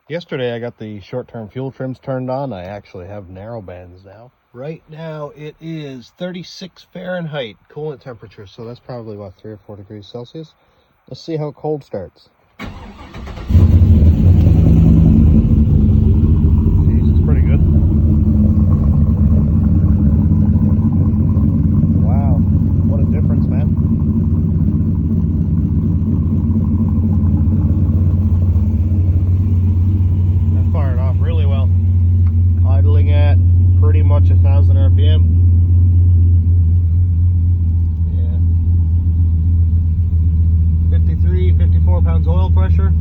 Yesterday I got the short-term fuel trims turned on. I actually have narrow bands now. Right now it is 36 Fahrenheit coolant temperature, so that's probably what, 3 or 4 degrees Celsius. Let's see how cold starts. Jeez, it's pretty good. Wow, what a difference, man. Fired off really well. Idling at pretty much 1,000 RPM. Yeah. 53, 54 pounds oil pressure.